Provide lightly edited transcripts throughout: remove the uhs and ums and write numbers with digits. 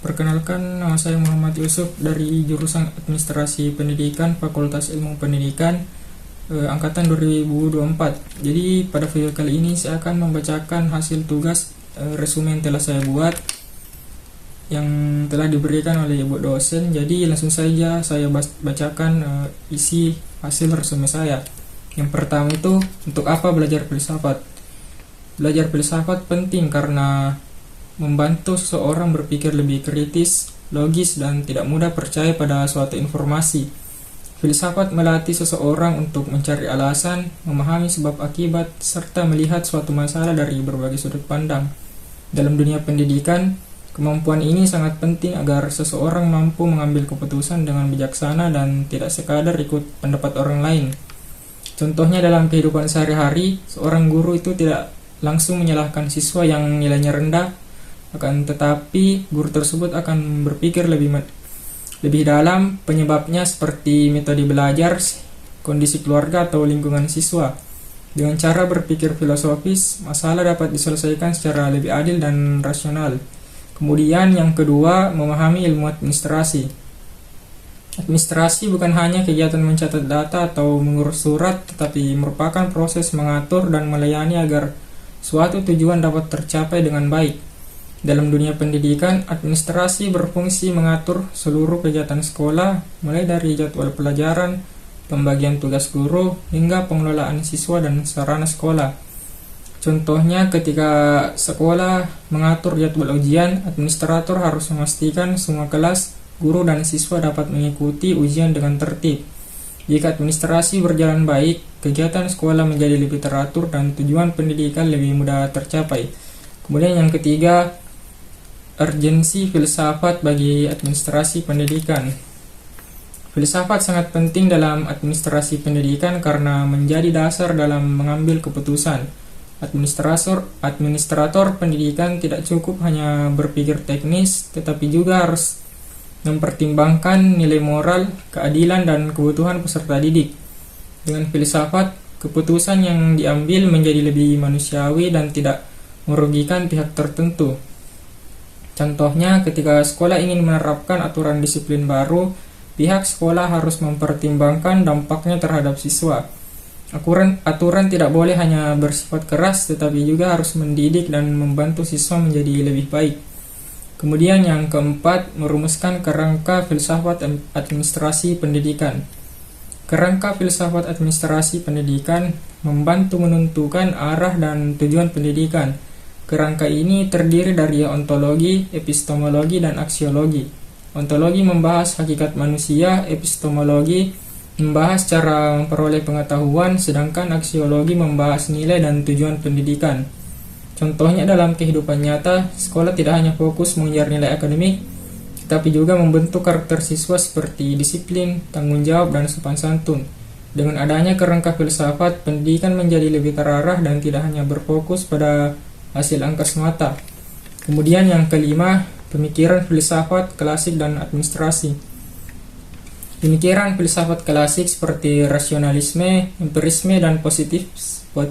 Perkenalkan, nama saya Muhammad Yusuf dari jurusan Administrasi Pendidikan Fakultas Ilmu Pendidikan angkatan 2024. Jadi pada video kali ini saya akan membacakan hasil tugas resume yang telah saya buat yang telah diberikan oleh ibu dosen. Jadi langsung saja saya bacakan isi hasil resume saya. Yang pertama itu, untuk apa belajar filsafat? Belajar filsafat penting karena membantu seseorang berpikir lebih kritis, logis, dan tidak mudah percaya pada suatu informasi. Filsafat melatih seseorang untuk mencari alasan, memahami sebab akibat, serta melihat suatu masalah dari berbagai sudut pandang. Dalam dunia pendidikan, kemampuan ini sangat penting agar seseorang mampu mengambil keputusan dengan bijaksana dan tidak sekadar ikut pendapat orang lain. Contohnya dalam kehidupan sehari-hari, seorang guru itu tidak langsung menyalahkan siswa yang nilainya rendah, akan tetapi guru tersebut akan berpikir lebih dalam penyebabnya seperti metode belajar, kondisi keluarga, atau lingkungan siswa. Dengan cara berpikir filosofis, masalah dapat diselesaikan secara lebih adil dan rasional. Kemudian yang kedua, memahami ilmu administrasi. Administrasi bukan hanya kegiatan mencatat data atau mengurus surat, tetapi merupakan proses mengatur dan melayani agar suatu tujuan dapat tercapai dengan baik. Dalam dunia pendidikan, administrasi berfungsi mengatur seluruh kegiatan sekolah, mulai dari jadwal pelajaran, pembagian tugas guru, hingga pengelolaan siswa dan sarana sekolah. Contohnya, ketika sekolah mengatur jadwal ujian, administrator harus memastikan semua kelas, guru, dan siswa dapat mengikuti ujian dengan tertib. Jika administrasi berjalan baik, kegiatan sekolah menjadi lebih teratur dan tujuan pendidikan lebih mudah tercapai. Kemudian yang ketiga, urgensi filsafat bagi administrasi pendidikan. Filsafat sangat penting dalam administrasi pendidikan karena menjadi dasar dalam mengambil keputusan. Administrator pendidikan tidak cukup hanya berpikir teknis, tetapi juga harus mempertimbangkan nilai moral, keadilan, dan kebutuhan peserta didik. Dengan filsafat, keputusan yang diambil menjadi lebih manusiawi dan tidak merugikan pihak tertentu. Contohnya, ketika sekolah ingin menerapkan aturan disiplin baru, pihak sekolah harus mempertimbangkan dampaknya terhadap siswa. Aturan tidak boleh hanya bersifat keras, tetapi juga harus mendidik dan membantu siswa menjadi lebih baik. Kemudian yang keempat, merumuskan kerangka filsafat administrasi pendidikan. Kerangka filsafat administrasi pendidikan membantu menentukan arah dan tujuan pendidikan. Kerangka ini terdiri dari ontologi, epistemologi, dan aksiologi. Ontologi membahas hakikat manusia, epistemologi membahas cara memperoleh pengetahuan, sedangkan aksiologi membahas nilai dan tujuan pendidikan. Contohnya dalam kehidupan nyata, sekolah tidak hanya fokus mengejar nilai akademik, tapi juga membentuk karakter siswa seperti disiplin, tanggung jawab, dan sopan santun. Dengan adanya kerangka filsafat, pendidikan menjadi lebih terarah dan tidak hanya berfokus pada hasil angka semata. Kemudian yang kelima, pemikiran filsafat klasik dan administrasi. Pemikiran filsafat klasik seperti rasionalisme, empirisme, dan positivisme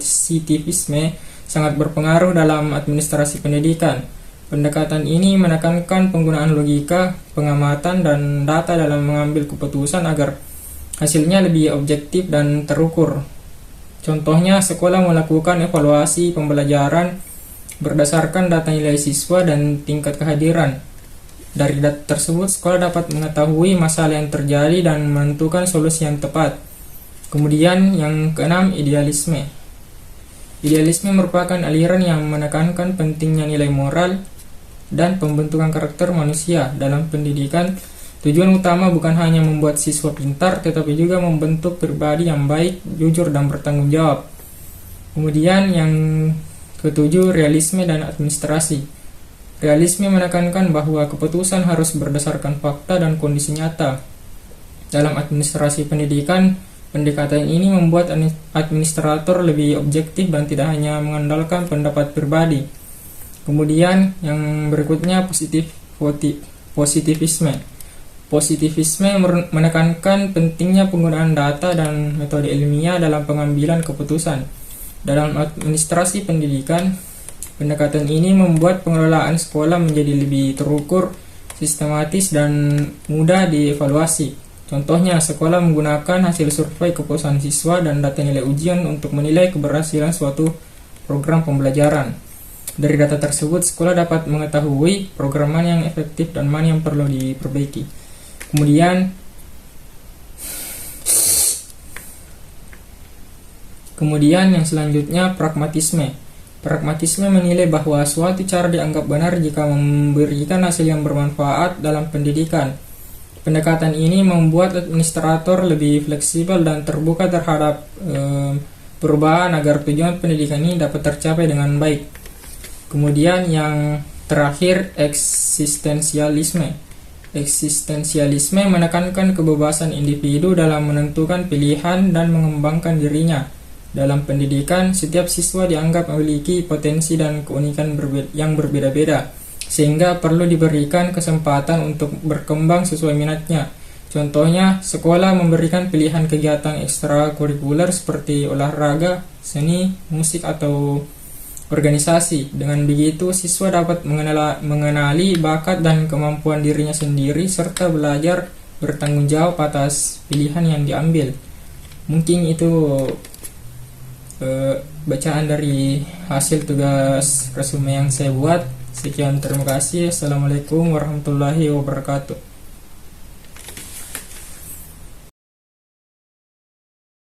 sangat berpengaruh dalam administrasi pendidikan. Pendekatan ini menekankan penggunaan logika, pengamatan, dan data dalam mengambil keputusan agar hasilnya lebih objektif dan terukur. Contohnya, sekolah melakukan evaluasi pembelajaran berdasarkan data nilai siswa dan tingkat kehadiran. Dari data tersebut, sekolah dapat mengetahui masalah yang terjadi dan menentukan solusi yang tepat. Kemudian yang keenam, idealisme. Idealisme merupakan aliran yang menekankan pentingnya nilai moral dan pembentukan karakter manusia. Dalam pendidikan, tujuan utama bukan hanya membuat siswa pintar, tetapi juga membentuk pribadi yang baik, jujur, dan bertanggung jawab. Kemudian yang ketujuh, realisme dan administrasi. Realisme menekankan bahwa keputusan harus berdasarkan fakta dan kondisi nyata. Dalam administrasi pendidikan, pendekatan ini membuat administrator lebih objektif dan tidak hanya mengandalkan pendapat pribadi. Kemudian yang berikutnya, positivisme. Positivisme menekankan pentingnya penggunaan data dan metode ilmiah dalam pengambilan keputusan. Dalam administrasi pendidikan, pendekatan ini membuat pengelolaan sekolah menjadi lebih terukur, sistematis dan mudah dievaluasi. Contohnya, sekolah menggunakan hasil survei kepuasan siswa dan data nilai ujian untuk menilai keberhasilan suatu program pembelajaran. Dari data tersebut, sekolah dapat mengetahui program mana yang efektif dan mana yang perlu diperbaiki. Kemudian yang selanjutnya, pragmatisme. Pragmatisme menilai bahwa suatu cara dianggap benar jika memberikan hasil yang bermanfaat dalam pendidikan. Pendekatan ini membuat administrator lebih fleksibel dan terbuka terhadap perubahan agar tujuan pendidikan ini dapat tercapai dengan baik. Kemudian yang terakhir, eksistensialisme. Eksistensialisme menekankan kebebasan individu dalam menentukan pilihan dan mengembangkan dirinya. Dalam pendidikan, setiap siswa dianggap memiliki potensi dan keunikan yang berbeda-beda, sehingga perlu diberikan kesempatan untuk berkembang sesuai minatnya. Contohnya, sekolah memberikan pilihan kegiatan ekstrakurikuler seperti olahraga, seni, musik, atau organisasi. Dengan begitu, siswa dapat mengenali bakat dan kemampuan dirinya sendiri, serta belajar bertanggung jawab atas pilihan yang diambil. Mungkin itu bacaan dari hasil tugas resume yang saya buat. Sekian, terima kasih. Assalamualaikum warahmatullahi wabarakatuh.